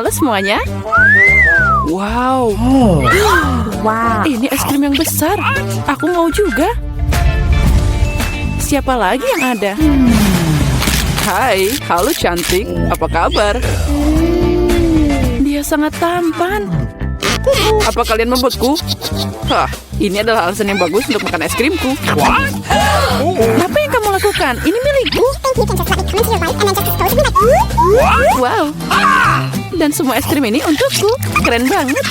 Halo semuanya. Wow. Wow. Ini es krim yang besar. Aku mau juga. Siapa lagi yang ada? Hai, halo cantik. Apa kabar? Dia sangat tampan. Apa kalian membeku? Hah, ini adalah alasan yang bagus untuk makan es krimku. Apa yang kamu lakukan? Ini milikku. Wow. Dan semua es krim ini untukku. Keren banget.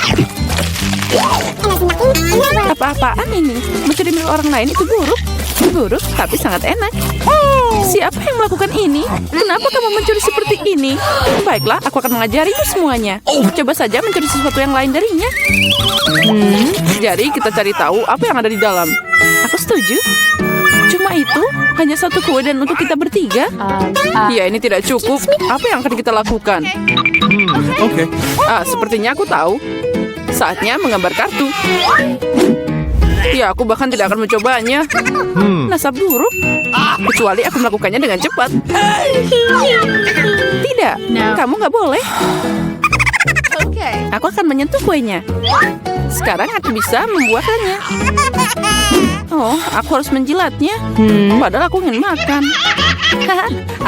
Apa-apaan ini? Mencuri milik orang lain itu buruk. Buruk, tapi sangat enak. Siapa yang melakukan ini? Kenapa kamu mencuri seperti ini? Baiklah, aku akan mengajarimu semuanya. Coba saja mencuri sesuatu yang lain darinya. Jadi kita cari tahu apa yang ada di dalam. Aku setuju. Cuma itu? Hanya satu kue dan untuk kita bertiga? Ya, ini tidak cukup. Apa yang akan kita lakukan? Oke. Sepertinya aku tahu. Saatnya menggambar kartu. Ya, aku bahkan tidak akan mencobanya. Nasab buruk. Kecuali aku melakukannya dengan cepat. Tidak, kamu nggak boleh. Aku akan menyentuh kuenya. Sekarang aku bisa membuahkannya. Oh, aku harus menjilatnya. Padahal aku ingin makan.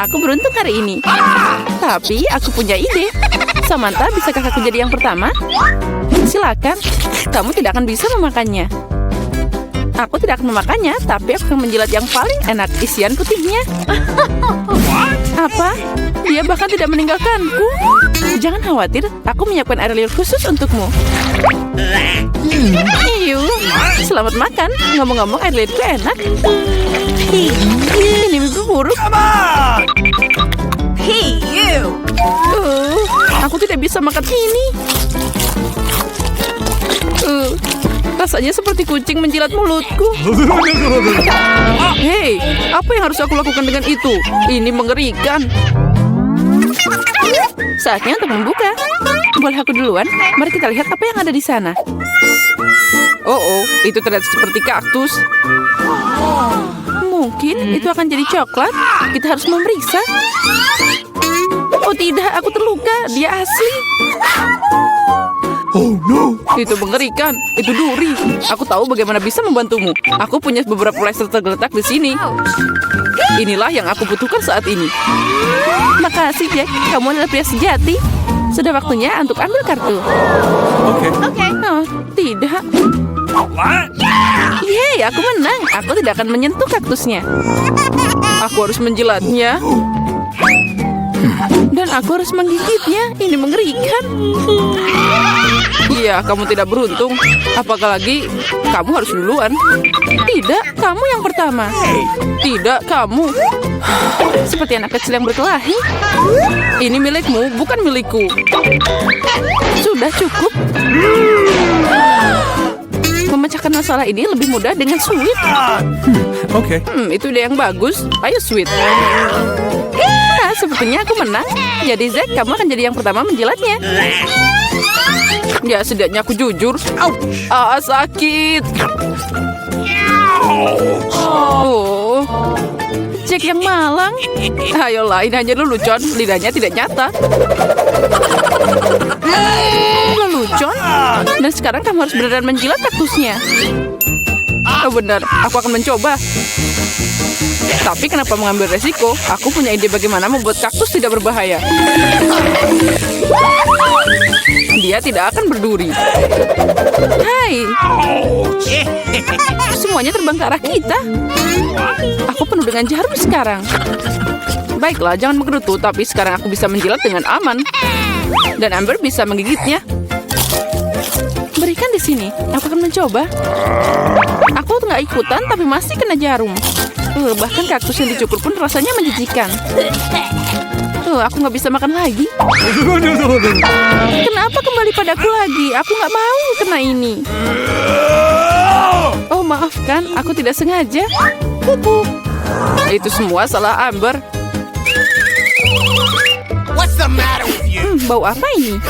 Aku beruntung hari ini. Tapi aku punya ide. Samantha, bisakah aku jadi yang pertama? Silakan. Kamu tidak akan bisa memakannya. Aku tidak akan memakannya, tapi aku akan menjilat yang paling enak, isian putihnya. Apa? Dia bahkan tidak meninggalkanku. Jangan khawatir, aku menyiapkan air liur khusus untukmu. Iyu, selamat makan. Ngomong-ngomong, air liurku enak. Ini mimpi buruk. Hey, you. Aku tidak bisa makan ini. Rasanya seperti kucing menjilat mulutku. Hei, apa yang harus aku lakukan dengan itu? Ini mengerikan. Saatnya untuk membuka. Boleh aku duluan? Mari kita lihat apa yang ada di sana. Oh, itu terlihat seperti kaktus. Mungkin itu akan jadi coklat. Kita harus memeriksa. Oh tidak, aku terluka. Dia asli. Oh no. Itu mengerikan. Itu duri. Aku tahu bagaimana bisa membantumu. Aku punya beberapa plester tergeletak di sini. Inilah yang aku butuhkan saat ini. Makasih, Jack. Kamu adalah pria sejati. Sudah waktunya untuk ambil kartu. Oke. Oh, tidak. Yeay, aku menang. Aku tidak akan menyentuh kaktusnya. Aku harus menjilatnya. Dan aku harus menggigitnya. Ini mengerikan. Iya, kamu tidak beruntung. Apalagi kamu harus duluan. Tidak, kamu yang pertama. Tidak, kamu. Seperti anak kecil yang berkelahi. Ini milikmu, bukan milikku. Sudah cukup. Memecahkan masalah ini lebih mudah dengan sweet. Oke. Itu ide yang bagus. Ayo sweet. Sepertinya aku menang. Jadi Zack, kamu akan jadi yang pertama menjilatnya. Ya, setidaknya aku jujur. Sakit. Oh, Jack yang malang. Ayolah, ini hanya lelucon. Lidahnya tidak nyata. Lelucon? Dan sekarang kamu harus beneran menjilat kaktusnya. Oh benar, aku akan mencoba. Tapi kenapa mengambil resiko? Aku punya ide bagaimana membuat kaktus tidak berbahaya. Dia tidak akan berduri. Hai. Semuanya terbang ke arah kita. Aku penuh dengan jarum sekarang. Baiklah, jangan menggerutu. Tapi sekarang aku bisa menjilat dengan aman. Dan Amber bisa menggigitnya. Berikan di sini. Aku akan mencoba. Aku nggak ikutan, tapi masih kena jarum. Bahkan kaktus yang dicukur pun rasanya menjijikan. Aku nggak bisa makan lagi. Kenapa kembali padaku lagi? Aku nggak mau kena ini. Oh, maafkan. Aku tidak sengaja. Itu semua salah Amber. What's the matter with you? Bau apa ini?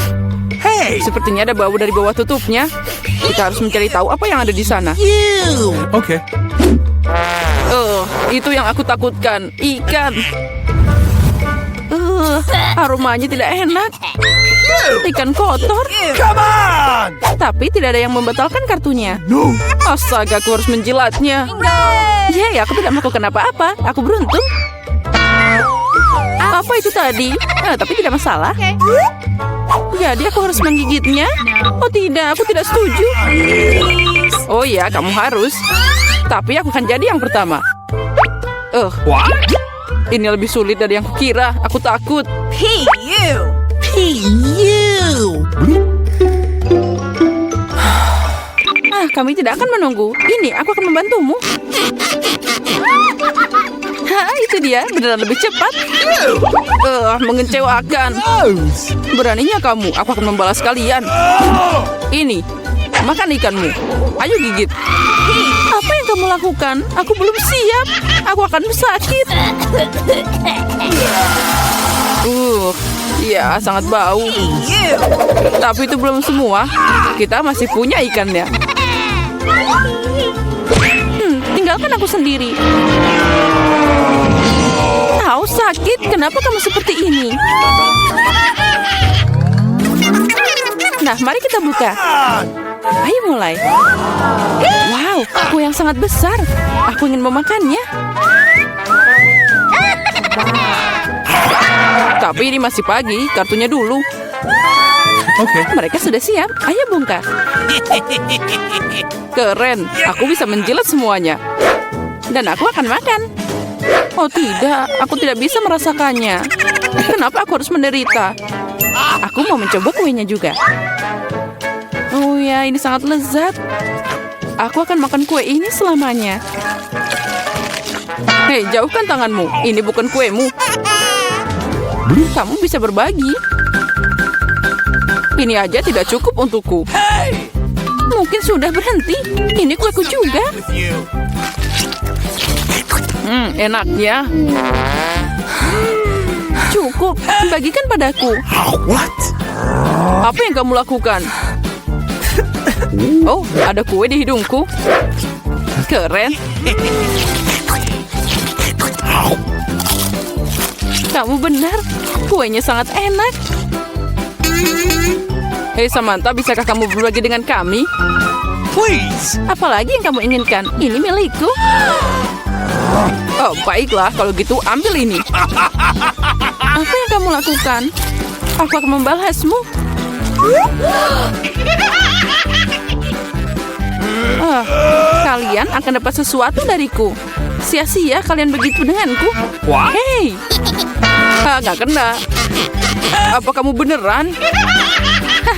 Hey, Sepertinya ada bau dari bawah tutupnya. Kita harus mencari tahu apa yang ada di sana. you! Oke. Itu yang aku takutkan. Ikan. Aromanya tidak enak. Ikan kotor. Come on! Tapi tidak ada yang membatalkan kartunya. No. Astaga, aku harus menjilatnya. Yeay, aku tidak melakukan apa-apa. Aku beruntung. Apa itu tadi? Tapi tidak masalah. Jadi aku harus menggigitnya? Oh tidak, aku tidak setuju. Oh ya, kamu harus. Tapi aku akan jadi yang pertama. What? Ini lebih sulit dari yang kukira. Aku takut. Hey, you. Hey, you! Kami tidak akan menunggu. Ini, aku akan membantumu. Itu dia. Beneran lebih cepat. Mengecewakan. Beraninya kamu. Aku akan membalas kalian. Ini. Makan ikanmu. Ayo gigit. Apa yang kamu lakukan? Aku belum siap. Aku akan sakit. Ya, sangat bau. You. Tapi itu belum semua. Kita masih punya ikannya. Tinggalkan aku sendiri. Tahu sakit. Kenapa kamu seperti ini? Nah, mari kita buka. Ayo mulai. Wow, kue yang sangat besar. Aku ingin memakannya. Tapi ini masih pagi, kartunya dulu. Okay. Mereka sudah siap. Ayo bongkar. Keren, aku bisa menjilat semuanya. Dan aku akan makan. Oh tidak, aku tidak bisa merasakannya. Kenapa aku harus menderita? Aku mau mencoba kuenya juga. Oh ya, ini sangat lezat. Aku akan makan kue ini selamanya. Hei, jauhkan tanganmu. Ini bukan kuemu. Kamu bisa berbagi. Ini aja tidak cukup untukku. Mungkin sudah berhenti. Ini kueku juga. With you. Enaknya. Cukup, bagikan padaku. What? Apa yang kamu lakukan? Oh, ada kue di hidungku. Keren. Kamu benar, kuenya sangat enak. Hei Samantha, bisakah kamu berbagi dengan kami? Please. Apalagi yang kamu inginkan? Ini milikku. Oh, baiklah. Kalau gitu, ambil ini. Apa yang kamu lakukan? Aku akan membalasmu. Kalian akan dapat sesuatu dariku. Sia-sia kalian begitu denganku. What? Hei, nggak kena. Apa kamu beneran?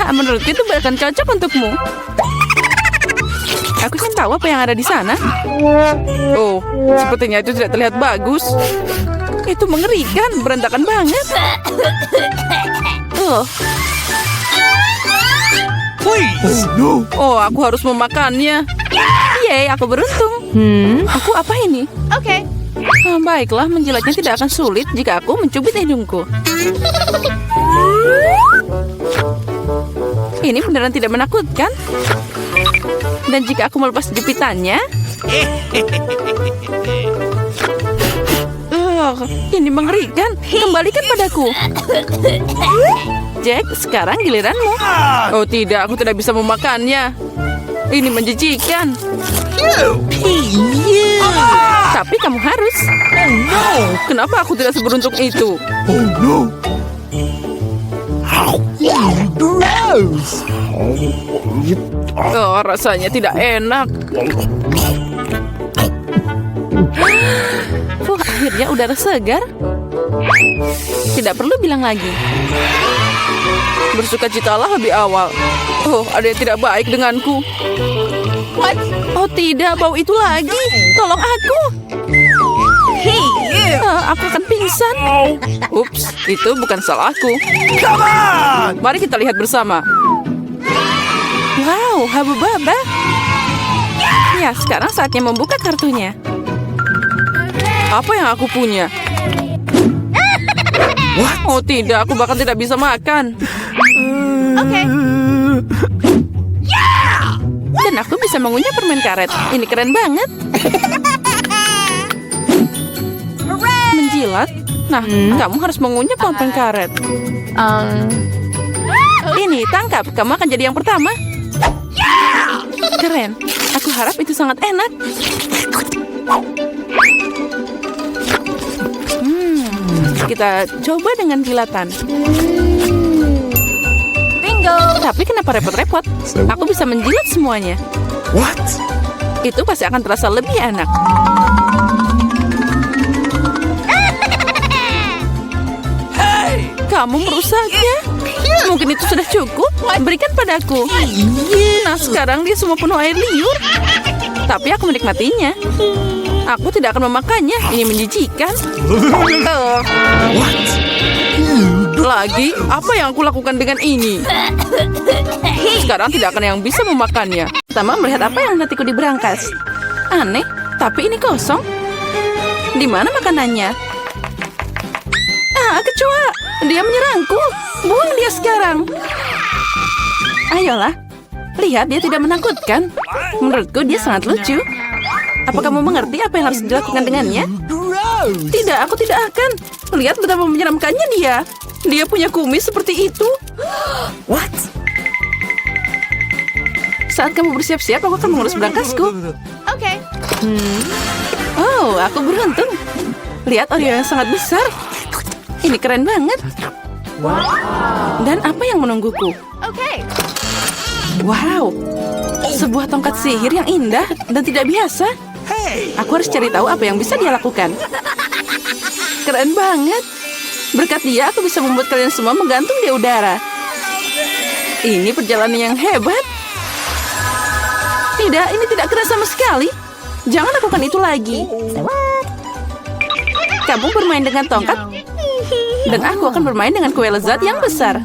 Menurutku itu bahkan cocok untukmu. Aku kan tahu apa yang ada di sana. Oh, sepertinya itu tidak terlihat bagus. Itu mengerikan, berantakan banget. Please. Oh, no. Oh, aku harus memakannya. Yeay, aku beruntung. Aku apa ini? Okay. Baiklah, menjilatnya tidak akan sulit jika aku mencubit hidungku. Ini beneran tidak menakutkan. Dan jika aku melepas jepitannya... ini mengerikan. Kembalikan padaku. Jack, sekarang giliranmu. Oh tidak, aku tidak bisa memakannya. Ini menjijikan. Hey, you! Tapi kamu harus. No! Kenapa aku tidak seberuntung itu? Oh no. Gross! Oh, rasanya tidak enak. Akhirnya udara segar. Tidak perlu bilang lagi. Bersukacitalah lebih awal. Oh, ada yang tidak baik denganku. What? Oh tidak, bau itu lagi. Tolong aku. Hey, you. Aku akan pingsan. Ups, itu bukan salahku. Come on! Mari kita lihat bersama. Wow, Habu Baba. Ya, sekarang saatnya membuka kartunya. Apa yang aku punya? Oh tidak, aku bahkan tidak bisa makan. Okay. Dan aku bisa mengunyah permen karet. Ini keren banget. Menjilat? Nah, kamu harus mengunyah pohon karet. Ini, tangkap. Kamu akan jadi yang pertama. Keren. Aku harap itu sangat enak. Kita coba dengan kilatan. Bingo. Tapi kenapa repot-repot? Aku bisa menjilat semuanya. What? Itu pasti akan terasa lebih enak. Hey! Kamu merusaknya. Mungkin itu sudah cukup. Berikan padaku. Nah, sekarang dia semua penuh air liur. Tapi aku menikmatinya. Aku tidak akan memakannya. Ini menjijikan. What? Lagi, apa yang aku lakukan dengan ini? Sekarang tidak akan yang bisa memakannya. Pertama melihat apa yang nantiku di berangkas. Aneh, tapi ini kosong. Di mana makanannya? Ah, kecoa. Dia menyerangku. Buang dia sekarang. Ayolah. Lihat, dia tidak menakutkan. Menurutku dia sangat lucu. Apa kamu mengerti apa yang harus dilakukan dengannya? Gross. Tidak, aku tidak akan. Lihat betapa menyeramkannya dia. Dia punya kumis seperti itu. What? Saat kamu bersiap-siap, aku akan mengurus berangkasku. Okay. Oh, aku beruntung. Lihat Oreo yang sangat besar. Ini keren banget. Dan apa yang menungguku? Okay. Wow, sebuah tongkat sihir yang indah dan tidak biasa. Hey! Aku harus cari tahu apa yang bisa dia lakukan. Keren banget. Berkat dia, aku bisa membuat kalian semua menggantung di udara. Ini perjalanan yang hebat. Tidak, ini tidak keren sama sekali. Jangan lakukan itu lagi. Kamu bermain dengan tongkat, dan aku akan bermain dengan kue lezat yang besar.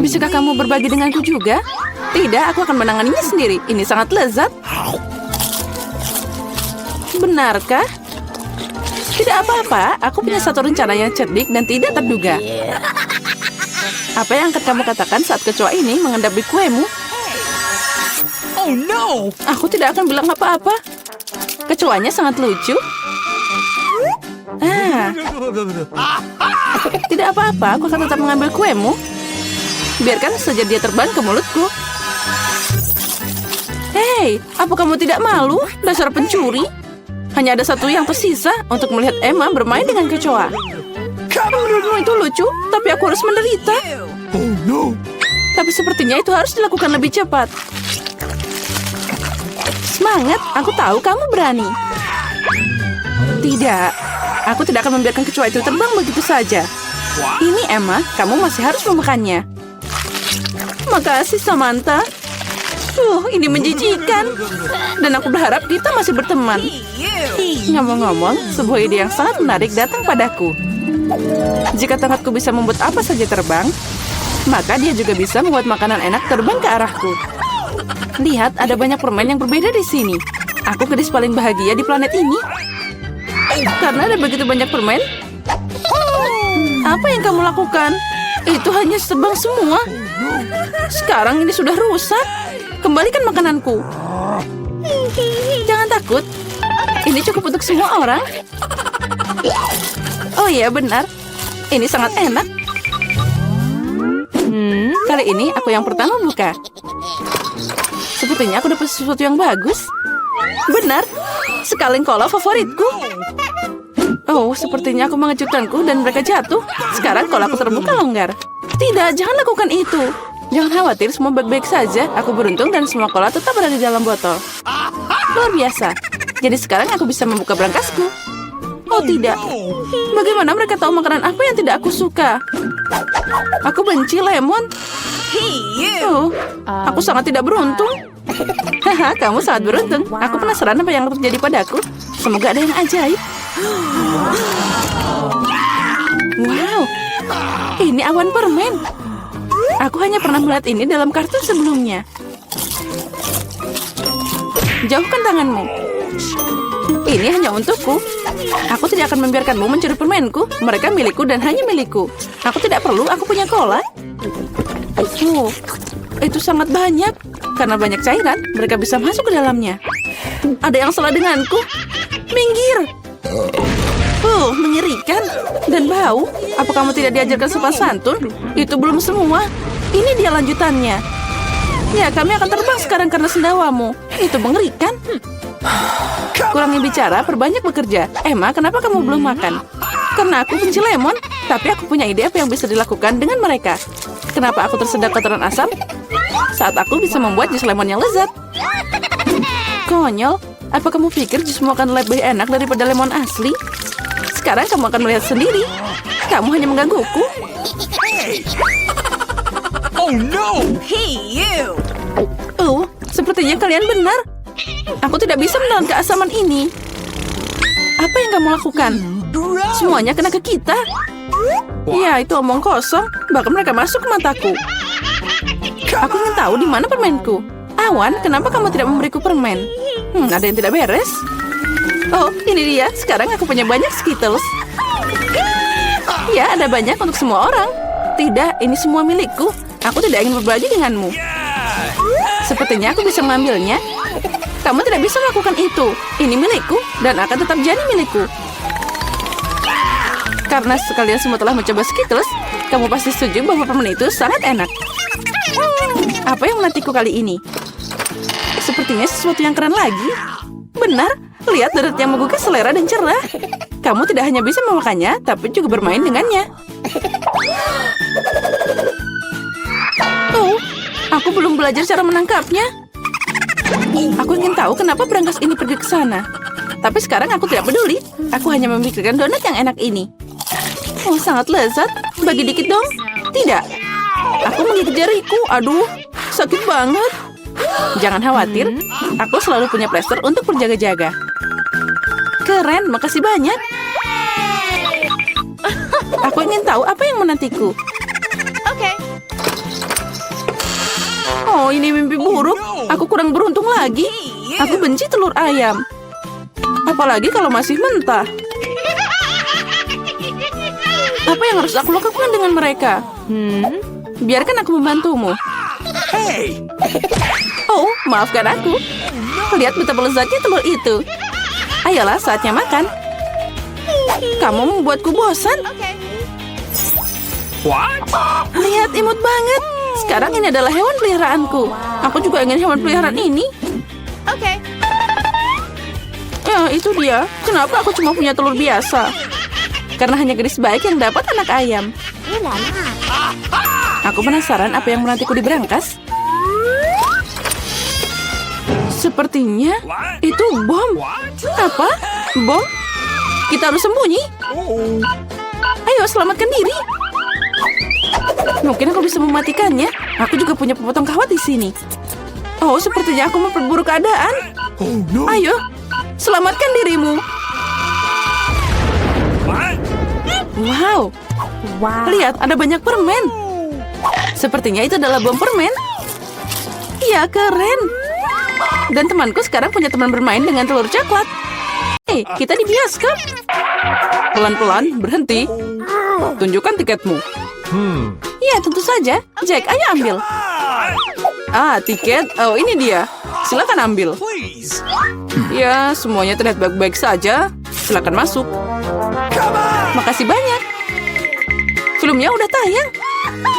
Bisakah kamu berbagi denganku juga? Tidak, aku akan menanganinya sendiri. Ini sangat lezat. Benarkah? Tidak apa-apa, aku punya satu rencana yang cerdik dan tidak terduga. Apa yang akan kamu katakan saat kecoa ini mengendapi kuemu? Oh no! Aku tidak akan bilang apa-apa. Kecoanya sangat lucu. Tidak apa-apa, aku akan tetap mengambil kuemu. Biarkan saja dia terbang ke mulutku. Hei, apa kamu tidak malu? Dasar pencuri. Hanya ada satu yang tersisa untuk melihat Emma bermain dengan kecoa. Menurutmu itu lucu, tapi aku harus menderita. Oh no! Tapi sepertinya itu harus dilakukan lebih cepat. Semangat, aku tahu kamu berani. Tidak, aku tidak akan membiarkan kecoa itu terbang begitu saja. Ini Emma, kamu masih harus memakannya. Makasih Samantha. Ini menjijikan. Dan aku berharap kita masih berteman. Ngomong-ngomong, sebuah ide yang sangat menarik datang padaku. Jika tongkatku bisa membuat apa saja terbang, maka dia juga bisa membuat makanan enak terbang ke arahku. Lihat, ada banyak permen yang berbeda di sini. Aku gadis paling bahagia di planet ini. Karena ada begitu banyak permen. Apa yang kamu lakukan? Itu hanya terbang semua. Sekarang ini sudah rusak. Kembalikan makananku. Jangan takut. Ini cukup untuk semua orang. Oh iya, benar. Ini sangat enak. Kali ini aku yang pertama buka. Sepertinya aku dapat sesuatu yang bagus. Benar. Sekaleng kola favoritku. Oh, sepertinya aku mengejutkanku dan mereka jatuh. Sekarang kolaku terbuka longgar. Tidak, jangan lakukan itu. Jangan khawatir, semua baik-baik saja. Aku beruntung dan semua kola tetap berada di dalam botol. Luar biasa. Jadi sekarang aku bisa membuka berangkasku. Oh tidak. Bagaimana mereka tahu makanan apa yang tidak aku suka? Aku benci lemon. Oh, aku sangat tidak beruntung. Haha, kamu sangat beruntung. Aku penasaran apa yang terjadi padaku. Semoga ada yang ajaib. Wow, ini awan permen. Aku hanya pernah melihat ini dalam kartun sebelumnya. Jauhkan tanganmu. Ini hanya untukku. Aku tidak akan membiarkanmu mencuri permenku. Mereka milikku dan hanya milikku. Aku tidak perlu, aku punya cola. Oh, itu sangat banyak. Karena banyak cairan, mereka bisa masuk ke dalamnya. Ada yang salah denganku. Minggir. Mengerikan. Dan bau. Apa kamu tidak diajarkan sopan santun? Itu belum semua. Ini dia lanjutannya. Ya, kami akan terbang sekarang karena sendawamu. Itu mengerikan. Kurangi bicara, perbanyak bekerja. Emma, kenapa kamu belum makan? Karena aku benci lemon. Tapi aku punya ide apa yang bisa dilakukan dengan mereka. Kenapa aku tersedak kotoran asam? Saat aku bisa membuat jus lemon yang lezat. Konyol. Apa kamu pikir jusmu akan lebih enak daripada lemon asli? Sekarang kamu akan melihat sendiri. Kamu hanya menggangguku. Oh no! Hey, you! Sepertinya kalian benar. Aku tidak bisa menelan keasaman ini. Apa yang kamu lakukan? Semuanya kena ke kita. Ya, itu omong kosong. Bahkan mereka masuk ke mataku. Aku ingin tahu di mana permenku. Awan, kenapa kamu tidak memberiku permen? Ada yang tidak beres. Oh, ini dia. Sekarang aku punya banyak Skittles. Ya, ada banyak untuk semua orang. Tidak, ini semua milikku. Aku tidak ingin berbagi denganmu. Sepertinya aku bisa mengambilnya. Kamu tidak bisa melakukan itu. Ini milikku dan akan tetap jadi milikku. Karena sekalian semua telah mencoba Skittles, kamu pasti setuju bahwa permen itu sangat enak. Apa yang menantiku kali ini? Sepertinya sesuatu yang keren lagi. Benar, lihat deret yang menggugah selera dan cerah. Kamu tidak hanya bisa memakannya, tapi juga bermain dengannya. Aku belum belajar cara menangkapnya. Aku ingin tahu kenapa berangkas ini pergi ke sana. Tapi sekarang aku tidak peduli. Aku hanya memikirkan donat yang enak ini. Sangat lezat. Bagi dikit dong. Tidak. Aku menggigit jariku. Aduh, sakit banget. Jangan khawatir. Aku selalu punya plester untuk berjaga-jaga. Keren, makasih banyak. Aku ingin tahu apa yang menantiku. Okay. Oh, ini mimpi buruk. Aku kurang beruntung lagi. Aku benci telur ayam. Apalagi kalau masih mentah. Apa yang harus aku lakukan dengan mereka? Biarkan aku membantumu. Hey! Oh, maafkan aku. Lihat betapa lezatnya telur itu. Ayolah, saatnya makan. Kamu membuatku bosan. Okay. What? Lihat, imut banget. Sekarang ini adalah hewan peliharaanku. Aku juga ingin hewan peliharaan ini. Okay. Ya, itu dia. Kenapa aku cuma punya telur biasa? Karena hanya gadis baik yang dapat anak ayam. Aku penasaran apa yang menantiku di berangkas. Sepertinya itu bom. Apa? Bom? Kita harus sembunyi. Ayo, selamatkan diri. Mungkin aku bisa mematikannya. Aku juga punya pemotong kawat di sini. Oh, sepertinya aku memperburuk keadaan. Oh no! Ayo, selamatkan dirimu. Wow. Lihat, ada banyak permen. Sepertinya itu adalah bom permen. Iya, keren. Dan temanku sekarang punya teman bermain dengan telur coklat. Kita di bioskop. Pelan-pelan, berhenti. Tunjukkan tiketmu. Ya, tentu saja. Jack, ayo ambil. Tiket. Oh, ini dia. Silakan ambil. Please! Ya, semuanya terlihat baik-baik saja. Silakan masuk. Makasih banyak. Filmnya udah tayang.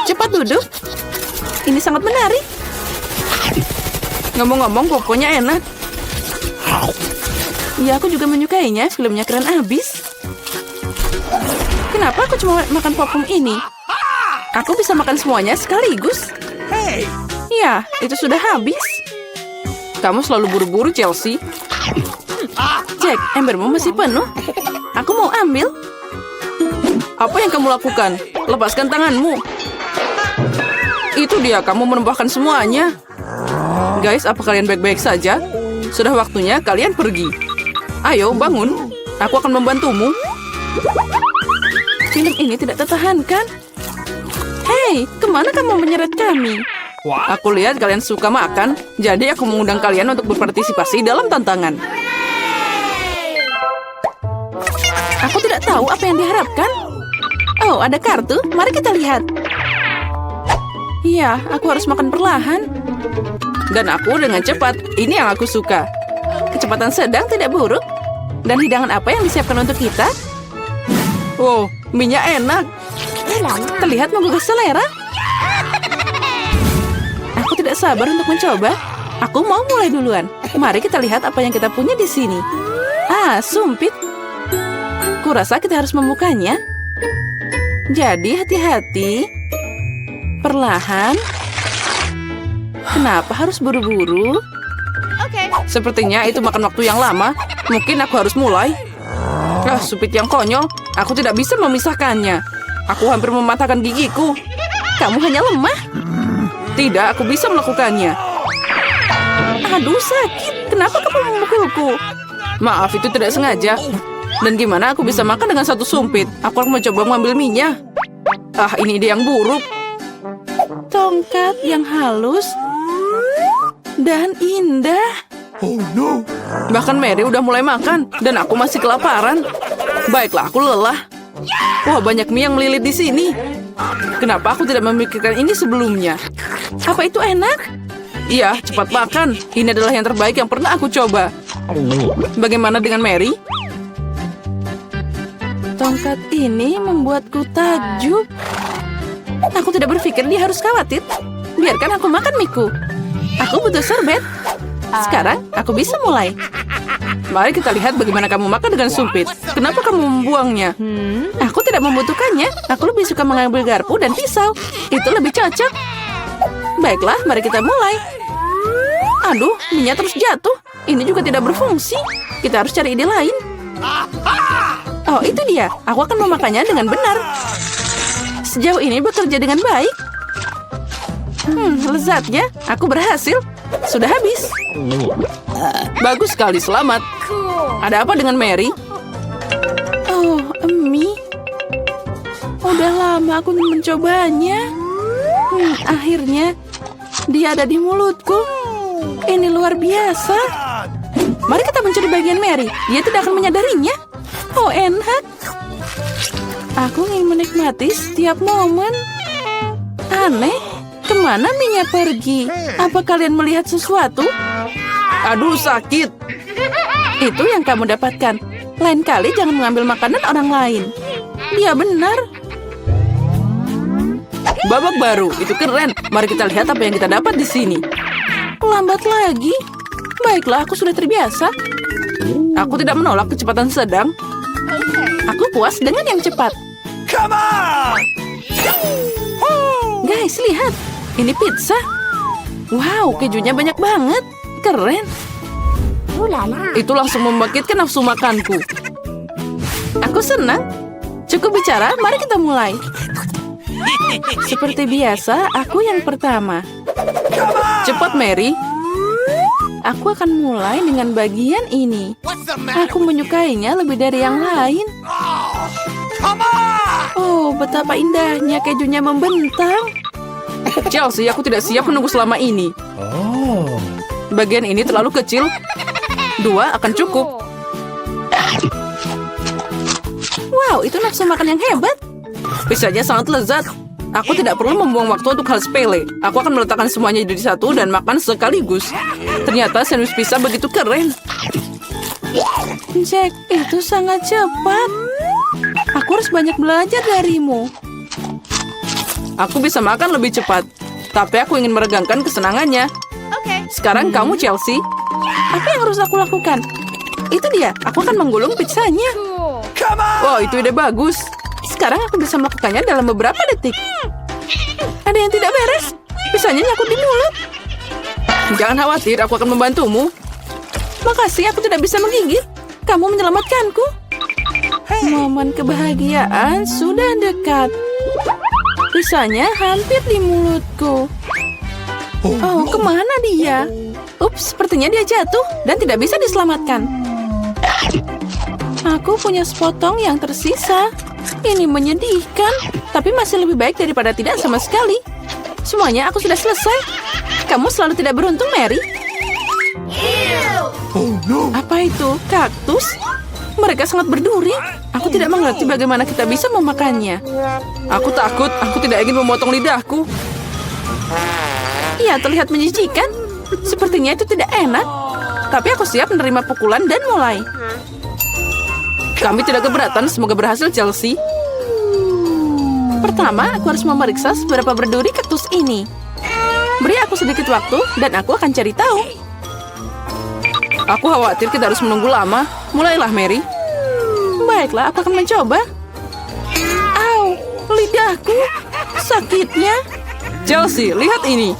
Cepat duduk. Ini sangat menarik. Ngomong-ngomong, poponya enak. Ya, aku juga menyukainya. Filmnya keren abis. Kenapa aku cuma makan popcorn ini? Aku bisa makan semuanya sekaligus. Hey! Ya, itu sudah habis. Kamu selalu buru-buru, Chelsea. Jack, embermu masih penuh. Aku mau ambil. Apa yang kamu lakukan? Lepaskan tanganmu. Itu dia, kamu menambahkan semuanya. Guys, apa kalian baik-baik saja? Sudah waktunya kalian pergi. Ayo, bangun. Aku akan membantumu. Film ini tidak tertahankan. Hei, kemana kamu menyeret kami? What? Aku lihat kalian suka makan, jadi aku mengundang kalian untuk berpartisipasi dalam tantangan. Aku tidak tahu apa yang diharapkan. Oh, ada kartu. Mari kita lihat. Iya, aku harus makan perlahan. Dan aku dengan cepat. Ini yang aku suka. kecepatan sedang tidak buruk. Dan hidangan apa yang disiapkan untuk kita? Wow, minyak enak. Terlihat menggugah selera. Aku tidak sabar untuk mencoba. Aku mau mulai duluan. Mari kita lihat apa yang kita punya di sini. Ah, sumpit. Kurasa kita harus membukanya. Jadi hati-hati. Perlahan. Kenapa harus buru-buru? Okay. Sepertinya itu makan waktu yang lama. Mungkin aku harus mulai. Ah, sumpit yang konyol. Aku tidak bisa memisahkannya. Aku hampir mematahkan gigiku. Kamu hanya lemah. Tidak, aku bisa melakukannya. Aduh, sakit. Kenapa kamu memukulku? Maaf, itu tidak sengaja. Dan gimana aku bisa makan dengan satu sumpit? Aku akan mencoba mengambil minyak. Ah, ini ide yang buruk. Tongkat yang halus dan indah. Oh no. Bahkan Mary udah mulai makan, dan aku masih kelaparan. Baiklah, aku lelah. Wah, banyak mie yang melilit di sini. Kenapa aku tidak memikirkan ini sebelumnya? Apa itu enak? Iya, cepat makan. Ini adalah yang terbaik yang pernah aku coba. Bagaimana dengan Mary? Tongkat ini membuatku takjub. Aku tidak berpikir dia harus khawatir. Biarkan aku makan miku. Aku butuh sorbet. Sekarang aku bisa mulai. Mari kita lihat bagaimana kamu makan dengan sumpit. Kenapa kamu membuangnya? Aku tidak membutuhkannya. Aku lebih suka mengambil garpu dan pisau. Itu lebih cocok. Baiklah, mari kita mulai. Aduh, minyak terus jatuh. Ini juga tidak berfungsi. Kita harus cari ide lain. Oh, itu dia. Aku akan memakannya dengan benar. Sejauh ini bekerja dengan baik. Lezatnya. Aku berhasil. Sudah habis. Bagus sekali, selamat. Ada apa dengan Mary? Oh, mie. Udah lama aku ingin mencobanya. Akhirnya, dia ada di mulutku. Ini luar biasa. Mari kita mencari bagian Mary. Dia tidak akan menyadarinya. Oh, enak. Aku ingin menikmati setiap momen. Aneh, kemana minyak pergi? Apa kalian melihat sesuatu? Aduh, sakit. Itu yang kamu dapatkan. Lain kali jangan mengambil makanan orang lain. Dia benar. Babak baru, itu keren. Mari kita lihat apa yang kita dapat di sini. Lambat lagi. Baiklah, aku sudah terbiasa. Aku tidak menolak kecepatan sedang. Aku puas dengan yang cepat. Come on! Guys, lihat. Ini pizza. Wow, kejunya banyak banget. Keren. Itu langsung membangkitkan nafsu makanku. Aku senang. Cukup bicara, mari kita mulai. Seperti biasa, aku yang pertama. Cepat, Mary. Aku akan mulai dengan bagian ini. Aku menyukainya lebih dari yang lain. Oh, betapa indahnya kejunya membentang. Chelsea, aku tidak siap menunggu selama ini. Bagian ini terlalu kecil. 2 akan cukup. Wow, itu nafsu makan yang hebat. Pizzanya sangat lezat. Aku tidak perlu membuang waktu untuk hal sepele. Aku akan meletakkan semuanya jadi satu dan makan sekaligus. Ternyata sandwich pizza begitu keren. Jack, itu sangat cepat. Aku harus banyak belajar darimu. Aku bisa makan lebih cepat. Tapi aku ingin meregangkan kesenangannya. Okay. Sekarang kamu, Chelsea. Apa yang harus aku lakukan? Itu dia. Aku akan menggulung pizzanya. Wow, itu ide bagus. Sekarang aku bisa melakukannya dalam beberapa detik. Ada yang tidak beres. Pizzanya nyangkut di mulut. Jangan khawatir, aku akan membantumu. Makasih, aku tidak bisa menggigit. Kamu menyelamatkanku. Momen kebahagiaan sudah dekat. Pizzanya hampir di mulutku. Oh, kemana dia? Ups, sepertinya dia jatuh dan tidak bisa diselamatkan. Aku punya sepotong yang tersisa. Ini menyedihkan, tapi masih lebih baik daripada tidak sama sekali. Semuanya aku sudah selesai. Kamu selalu tidak beruntung, Mary. Oh no. Apa itu? Kaktus? Mereka sangat berduri. Aku tidak mengerti bagaimana kita bisa memakannya. Aku takut, aku tidak ingin memotong lidahku. Iya, terlihat menjijikan. Sepertinya itu tidak enak. Tapi aku siap menerima pukulan dan mulai. Kami tidak keberatan, semoga berhasil Chelsea. Pertama, aku harus memeriksa seberapa berduri kaktus ini. Beri aku sedikit waktu dan aku akan cari tahu. Aku khawatir kita harus menunggu lama. Mulailah, Mary. Baiklah, aku akan mencoba. Au, lidahku. Sakitnya. Chelsea, lihat ini.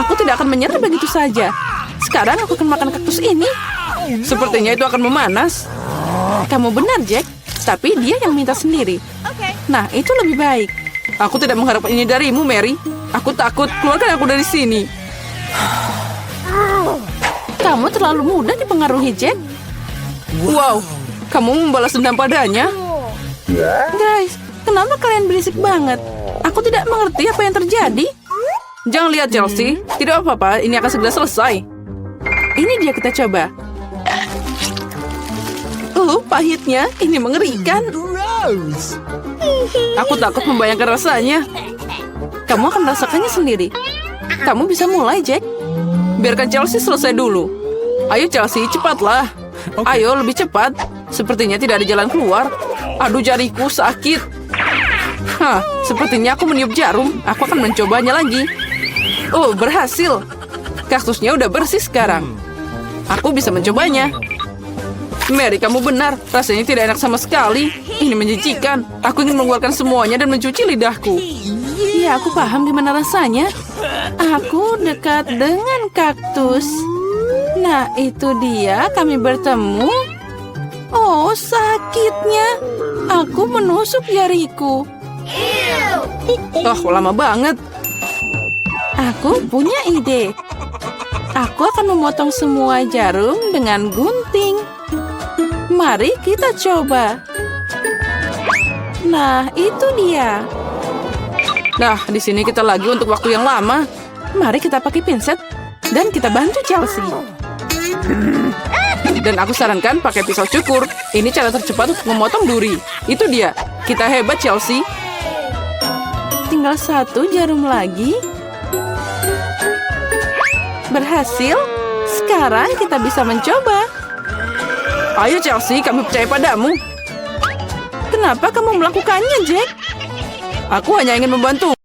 Aku tidak akan menyerah begitu saja. Sekarang aku akan makan kaktus ini. Sepertinya itu akan memanas. Kamu benar, Jack. Tapi dia yang minta sendiri. Okay. Nah, itu lebih baik. Aku tidak mengharapkan ini darimu, Mary. Aku takut. Keluarkan aku dari sini. Kamu terlalu mudah dipengaruhi, Jack. Wow, kamu membalas dendam padanya. Guys, kenapa kalian berisik banget? Aku tidak mengerti apa yang terjadi. Jangan lihat, Chelsea. Tidak apa-apa, ini akan segera selesai. Ini dia, kita coba. Pahitnya. Ini mengerikan. Gross. Aku takut membayangkan rasanya. Kamu akan merasakannya sendiri. Kamu bisa mulai, Jack. Biarkan Chelsea selesai dulu. Ayo, Chelsea, cepatlah. Ayo, lebih cepat. Sepertinya tidak ada jalan keluar. Aduh, jariku sakit. Hah, sepertinya aku meniup jarum. Aku akan mencobanya lagi. Oh, berhasil. Kaktusnya udah bersih sekarang. Aku bisa mencobanya. Mary, kamu benar. Rasanya tidak enak sama sekali. Ini menjijikan. Aku ingin mengeluarkan semuanya dan mencuci lidahku. Iya, aku paham gimana rasanya. Aku dekat dengan kaktus. Nah, itu dia. Kami bertemu. Oh, sakitnya. Aku menusuk jariku. Oh, lama banget. Aku punya ide. Aku akan memotong semua jarum dengan gunting. Mari kita coba. Nah, itu dia. Nah, di sini kita lagi untuk waktu yang lama. Mari kita pakai pinset dan kita bantu Chelsea. Dan aku sarankan pakai pisau cukur. Ini cara tercepat untuk memotong duri. Itu dia. Kita hebat, Chelsea. Tinggal satu jarum lagi. Berhasil. Sekarang kita bisa mencoba. Ayo, Chelsea, kami percaya padamu. Kenapa kamu melakukannya, Jack? Aku hanya ingin membantu.